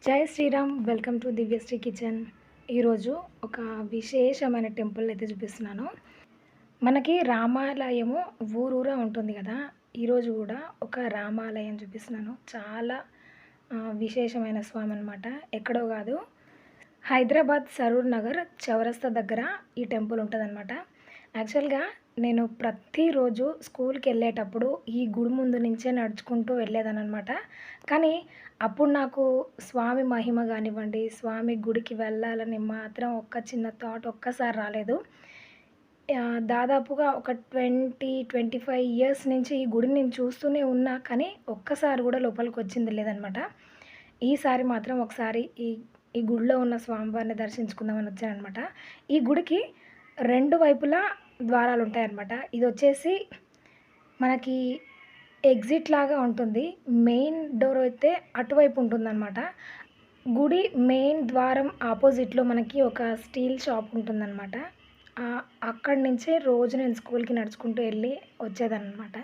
జై Shriram. Welcome to Divyashri kitchen. ఈరోజు ఒక విశేషమైన టెంపుల్ అయితే చూపిస్తున్నాను. మనకి రామాలయము ఊరూరా ఉంటుంది కదా. ఈరోజు కూడా ఒక రామాలయం చూపిస్తున్నాను. చాలా విశేషమైన స్వామి అనమాట. ఎక్కడో కాదు, హైదరాబాద్ సరూర్ నగర్ చౌరస్తా దగ్గర ఈ టెంపుల్ ఉంటుందన్నమాట. యాక్చువల్గా నేను ప్రతిరోజు స్కూల్కి వెళ్ళేటప్పుడు ఈ గుడి ముందు నుంచే నడుచుకుంటూ వెళ్ళేదాన్ని అనమాట. కానీ అప్పుడు నాకు స్వామి మహిమ కానివ్వండి, స్వామి గుడికి వెళ్ళాలని మాత్రం ఒక్క చిన్న థాట్ ఒక్కసారి రాలేదు. దాదాపుగా ఒక 25 ఇయర్స్ నుంచి ఈ గుడిని నేను చూస్తూనే ఉన్నా, కానీ ఒక్కసారి కూడా లోపలికి వచ్చింది లేదనమాట. ఈసారి మాత్రం ఒకసారి ఈ ఈ గుడిలో ఉన్న స్వామివారిని దర్శించుకుందామని వచ్చానమాట. ఈ గుడికి 2 వైపులా ద్వారాలు ఉంటాయన్నమాట. ఇది వచ్చేసి మనకి ఎగ్జిట్ లాగా ఉంటుంది. మెయిన్ డోర్ అయితే అటువైపు ఉంటుందన్నమాట. గుడి మెయిన్ ద్వారం ఆపోజిట్లో మనకి ఒక స్టీల్ షాప్ ఉంటుందన్నమాట. అక్కడి నుంచే రోజు నేను స్కూల్కి నడుచుకుంటూ వెళ్ళి వచ్చేదన్నమాట.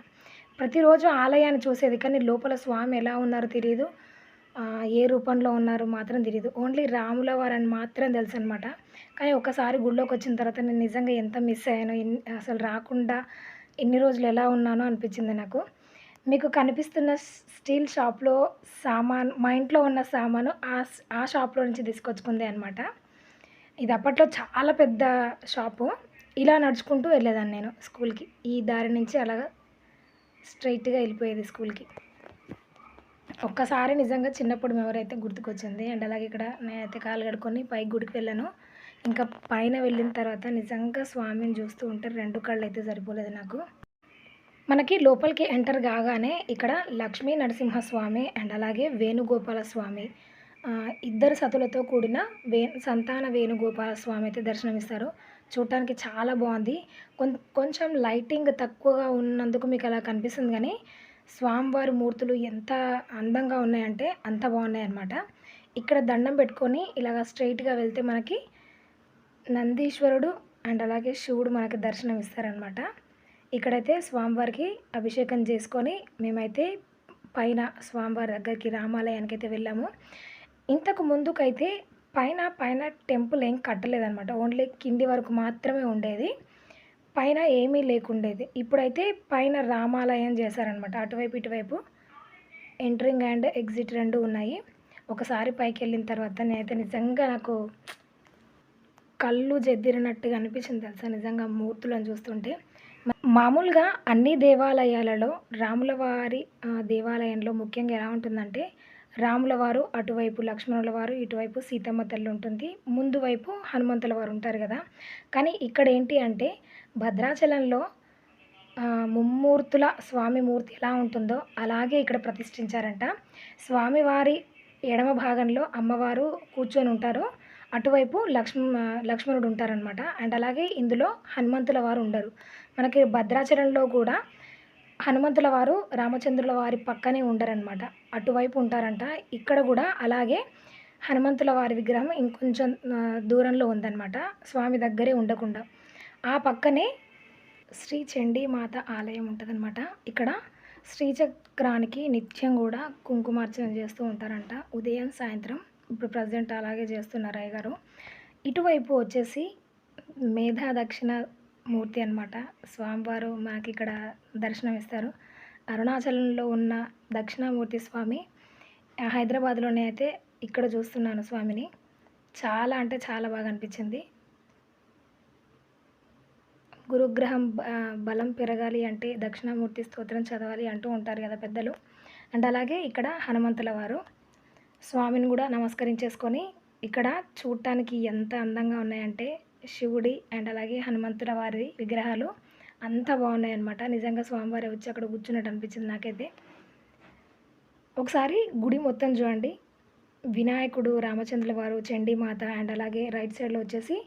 ప్రతిరోజు ఆలయాన్ని చూసేది, కానీ లోపల స్వామి ఎలా ఉన్నారో తెలియదు, ఏ రూపంలో ఉన్నారో మాత్రం తెలియదు. ఓన్లీ రాముల వారని మాత్రం తెలుసు అనమాట. కానీ ఒక్కసారి గుడిలోకి వచ్చిన తర్వాత నేను నిజంగా ఎంత మిస్ అయ్యానో, అసలు రాకుండా ఎన్ని రోజులు ఎలా ఉన్నానో అనిపించింది నాకు. మీకు కనిపిస్తున్న స్టీల్ షాప్లో మా ఇంట్లో ఉన్న సామాను ఆ షాప్లో నుంచి తీసుకొచ్చుకుందే అనమాట. ఇది అప్పట్లో చాలా పెద్ద షాపు. ఇలా నడుచుకుంటూ వెళ్ళేదాన్ని నేను స్కూల్కి. ఈ దారి నుంచి అలాగా స్ట్రైట్గా వెళ్ళిపోయేది స్కూల్కి. ఒక్కసారి నిజంగా చిన్నప్పుడు మెమరీ అయితే గుర్తుకొచ్చింది. అండ్ అలాగే ఇక్కడ నేనైతే కాలు కడుక్కొని పైకి గుడికి వెళ్ళాను. ఇంకా పైన వెళ్ళిన తర్వాత నిజంగా స్వామిని చూస్తూ ఉంటే 2 కళ్ళు అయితే సరిపోలేదు నాకు. మనకి లోపలికి ఎంటర్ కాగానే ఇక్కడ లక్ష్మీ నరసింహస్వామి అండ్ అలాగే వేణుగోపాల స్వామి, ఇద్దరు సతులతో కూడిన సంతాన వేణుగోపాల స్వామి అయితే దర్శనమిస్తారు. చూడటానికి చాలా బాగుంది. కొంచెం లైటింగ్ తక్కువగా ఉన్నందుకు మీకు అలా కనిపిస్తుంది, కానీ స్వామివారి మూర్తులు ఎంత అందంగా ఉన్నాయంటే అంత బాగున్నాయి అన్నమాట. ఇక్కడ దండం పెట్టుకొని ఇలాగ స్ట్రైట్గా వెళ్తే మనకి నందీశ్వరుడు అండ్ అలాగే శివుడు మనకి దర్శనం ఇస్తారనమాట. ఇక్కడైతే స్వామివారికి అభిషేకం చేసుకొని మేమైతే పైన స్వామివారి దగ్గరికి రామాలయానికి అయితే వెళ్ళాము. ఇంతకు ముందుకైతే పైన టెంపుల్ ఏం కట్టలేదన్నమాట. ఓన్లీ కింది వరకు మాత్రమే ఉండేది, పైన ఏమీ లేకుండేది. ఇప్పుడైతే పైన రామాలయం చేశారనమాట. అటువైపు ఇటువైపు ఎంట్రింగ్ అండ్ ఎగ్జిట్ 2 ఉన్నాయి. ఒకసారి పైకి వెళ్ళిన తర్వాత నేనైతే నిజంగా నాకు కళ్ళు చెదిరినట్టుగా అనిపించింది తెలుసా, నిజంగా మూర్తులను చూస్తుంటే. మామూలుగా అన్ని దేవాలయాలలో రాముల వారి దేవాలయంలో ముఖ్యంగా ఎలా ఉంటుందంటే, రాముల వారు అటువైపు, లక్ష్మణుల వారు ఇటువైపు, సీతమ్మ తల్లి ఉంటుంది, ముందు వైపు హనుమంతుల వారు ఉంటారు కదా. కానీ ఇక్కడ ఏంటి అంటే భద్రాచలంలో ముమ్మూర్తుల స్వామి మూర్తి ఎలా ఉంటుందో అలాగే ఇక్కడ ప్రతిష్ఠించారంట. స్వామివారి ఎడమ భాగంలో అమ్మవారు కూర్చొని ఉంటారు, అటువైపు లక్ష్మణుడు ఉంటారనమాట. అండ్ అలాగే ఇందులో హనుమంతుల వారు ఉండరు. మనకి భద్రాచలంలో కూడా హనుమంతుల వారు రామచంద్రుల వారి పక్కనే ఉండరనమాట, అటువైపు ఉంటారంట. ఇక్కడ కూడా అలాగే హనుమంతుల వారి విగ్రహం ఇంకొంచెం దూరంలో ఉందన్నమాట, స్వామి దగ్గరే ఉండకుండా. ఆ పక్కనే శ్రీ చండీమాత ఆలయం ఉంటుందన్నమాట. ఇక్కడ శ్రీచక్రానికి నిత్యం కూడా కుంకుమార్చన చేస్తూ ఉంటారంట, ఉదయం సాయంత్రం. ఇప్పుడు ప్రజెంట్ అలాగే చేస్తున్నారు అయ్యగారు. ఇటువైపు వచ్చేసి మేధా దక్షిణ మూర్తి అనమాట. స్వామివారు మనకి ఇక్కడ దర్శనం ఇస్తారు. అరుణాచలంలో ఉన్న దక్షిణామూర్తి స్వామి హైదరాబాద్లోనే అయితే ఇక్కడ చూస్తున్నాను స్వామిని. చాలా అంటే చాలా బాగా అనిపించింది. గురుగ్రహం బలం పెరగాలి అంటే దక్షిణామూర్తి స్తోత్రం చదవాలి అంటూ ఉంటారు కదా పెద్దలు. అండ్ అలాగే ఇక్కడ హనుమంతుల వారు స్వామిని కూడా నమస్కరించేసుకొని, ఇక్కడ చూడటానికి ఎంత అందంగా ఉన్నాయంటే శివుడి అండ్ అలాగే హనుమంతుల వారి విగ్రహాలు అంత బాగున్నాయి అన్నమాట. నిజంగా స్వామివారి వచ్చి అక్కడ కూర్చున్నట్టు అనిపించింది నాకైతే. ఒకసారి గుడి మొత్తం చూడండి. వినాయకుడు, రామచంద్రుల వారు, చండీమాత అండ్ అలాగే రైట్ సైడ్లో వచ్చేసి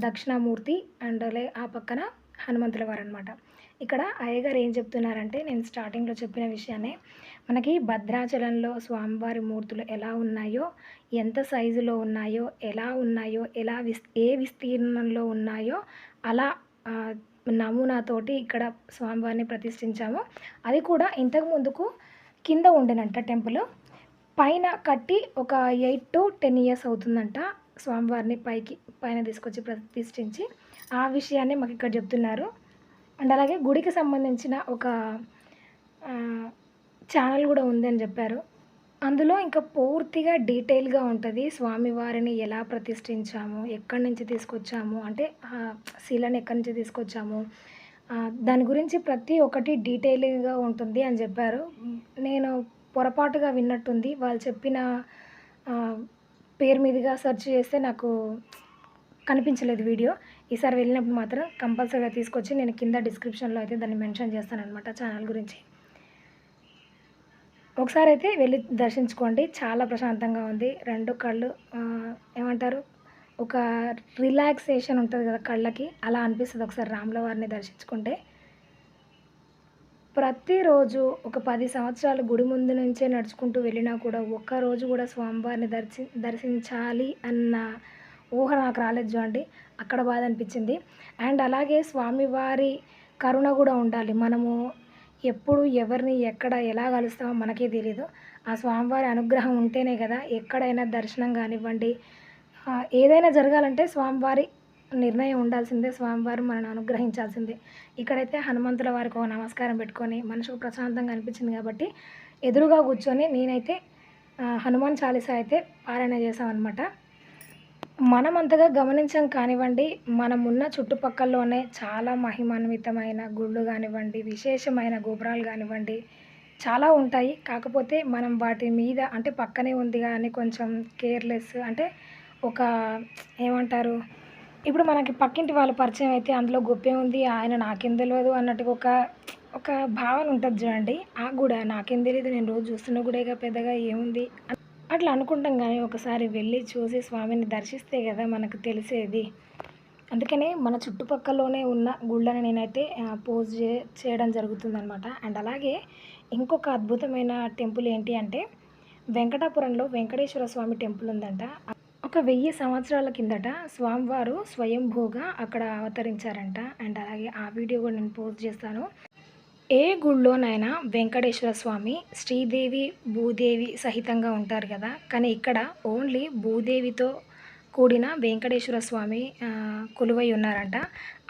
దక్షిణామూర్తి అండ్ అలాగే ఆ పక్కన హనుమంతుల వారు అనమాట. ఇక్కడ అయ్యగారు ఏం చెప్తున్నారంటే, నేను స్టార్టింగ్లో చెప్పిన విషయాన్ని, మనకి భద్రాచలంలో స్వామివారి మూర్తులు ఎలా ఉన్నాయో, ఎంత సైజులో ఉన్నాయో, ఎలా ఉన్నాయో, ఏ విస్తీర్ణంలో ఉన్నాయో అలా నమూనాతోటి ఇక్కడ స్వామివారిని ప్రతిష్ఠించాము. అది కూడా ఇంతకు ముందుకు కింద ఉండేనంట టెంపుల్. పైన కట్టి ఒక 8-10 ఇయర్స్ అవుతుందంట స్వామివారిని పైన తీసుకొచ్చి ప్రతిష్ఠించి. ఆ విషయాన్ని మాకు ఇక్కడ చెప్తున్నారు. అండ్ అలాగే గుడికి సంబంధించిన ఒక ఛానల్ కూడా ఉందని చెప్పారు. అందులో ఇంకా పూర్తిగా డీటెయిల్‌గా ఉంటది. స్వామివారిని ఎలా ప్రతిష్ఠించాము, ఎక్కడి నుంచి తీసుకొచ్చాము, అంటే శిలని ఎక్కడి నుంచి తీసుకొచ్చాము, దాని గురించి ప్రతి ఒక్కటి డీటెయిల్‌గా ఉంటుంది అని చెప్పారు. నేను పొరపాటుగా విన్నట్టుంది. వాళ్ళు చెప్పిన పేరు మీదుగా సెర్చ్ చేస్తే నాకు కనిపించలేదు వీడియో. ఈసారి వెళ్ళినప్పుడు మాత్రం కంపల్సరీగా తీసుకొచ్చి నేను కింద డిస్క్రిప్షన్‌లో అయితే దాన్ని మెన్షన్ చేస్తాననమాట ఛానల్ గురించి. ఒకసారి అయితే వెళ్ళి దర్శించుకోండి. చాలా ప్రశాంతంగా ఉంది. 2 కళ్ళు ఏమంటారు, ఒక రిలాక్సేషన్ ఉంటది కదా కళ్ళకి, అలా అనిపిస్తది ఒకసారి రాముల వారిని దర్శించుకుంటే. ప్రతిరోజు ఒక 10 సంవత్సరాలు గుడి ముందు నుంచే నడుచుకుంటూ వెళ్ళినా కూడా ఒక్కరోజు కూడా స్వామివారిని దర్శించాలి అన్న ఊహ నాకు రాలేదు చూడండి. అక్కడ బాధ అనిపించింది. అండ్ అలాగే స్వామివారి కరుణ కూడా ఉండాలి. మనము ఎప్పుడు ఎవరిని ఎక్కడ ఎలా కలుస్తామో మనకే తెలీదు. ఆ స్వామివారి అనుగ్రహం ఉంటేనే కదా ఎక్కడైనా దర్శనం కానివ్వండి, ఏదైనా జరగాలంటే స్వామివారి నిర్ణయం ఉండాల్సిందే. స్వామివారు మనల్ని అనుగ్రహించాల్సిందే. ఇక్కడైతే హనుమంతుల వారికి ఒక నమస్కారం పెట్టుకొని మనసుకు ప్రశాంతంగా అనిపించింది కాబట్టి ఎదురుగా కూర్చొని నేనైతే హనుమాన్ చాలీసా అయితే పారాయణ చేశామన్నమాట. మనం అంతగా గమనించం కానివ్వండి, మనమున్న చుట్టుపక్కల్లోనే చాలా మహిమాన్వితమైన గుళ్ళు కానివ్వండి, విశేషమైన గోపురాలు కానివ్వండి చాలా ఉంటాయి. కాకపోతే మనం వాటి మీద అంటే పక్కనే ఉంది అని కొంచెం కేర్‌లెస్, అంటే ఒక ఏమంటారు, ఇప్పుడు మనకి పక్కింటి వాళ్ళ పరిచయం అయితే అందులో గొప్పేముంది, ఆయన నాకేం తెలవదు అన్నట్టుగా ఒక భావన ఉంటది చూడండి. ఆ గుడా నాకేం తెలీదు, నేను రోజు చూస్తున్న గుడేగా, పెద్దగా ఏముంది అట్లా అనుకుంటాం. కానీ ఒకసారి వెళ్ళి చూసి స్వామిని దర్శిస్తే కదా మనకు తెలిసేది. అందుకనే మన చుట్టుపక్కలలోనే ఉన్న గుళ్ళని నేనైతే పోజ్ చేయడం జరుగుతుందనమాట. అండ్ అలాగే ఇంకొక అద్భుతమైన టెంపుల్ ఏంటి అంటే, వెంకటాపురంలో వెంకటేశ్వర స్వామి టెంపుల్ ఉందంట. ఒక 1000 సంవత్సరాల కిందట స్వామివారు స్వయంభూగా అక్కడ అవతరించారంట. అండ్ అలాగే ఆ వీడియో కూడా నేను పోస్ట్ చేస్తాను. ఏ గుళ్ళోనైనా వెంకటేశ్వర స్వామి శ్రీదేవి, భూదేవి సహితంగా ఉంటారు కదా. కానీ ఇక్కడ ఓన్లీ భూదేవితో కూడిన వెంకటేశ్వర స్వామి కొలువై ఉన్నారంట.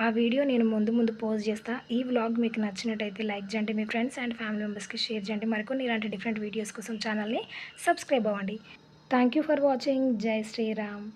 ఆ వీడియో నేను ముందు పోస్ట్ చేస్తా. ఈ వ్లాగ్ మీకు నచ్చినట్టయితే లైక్ చేయండి, మీ ఫ్రెండ్స్ అండ్ ఫ్యామిలీ మెంబర్స్కి షేర్ చేయండి. మరికొన్ని ఇలాంటి డిఫరెంట్ వీడియోస్ కోసం ఛానల్ని సబ్స్క్రైబ్ అవ్వండి. Thank you for watching. జై శ్రీరామ్.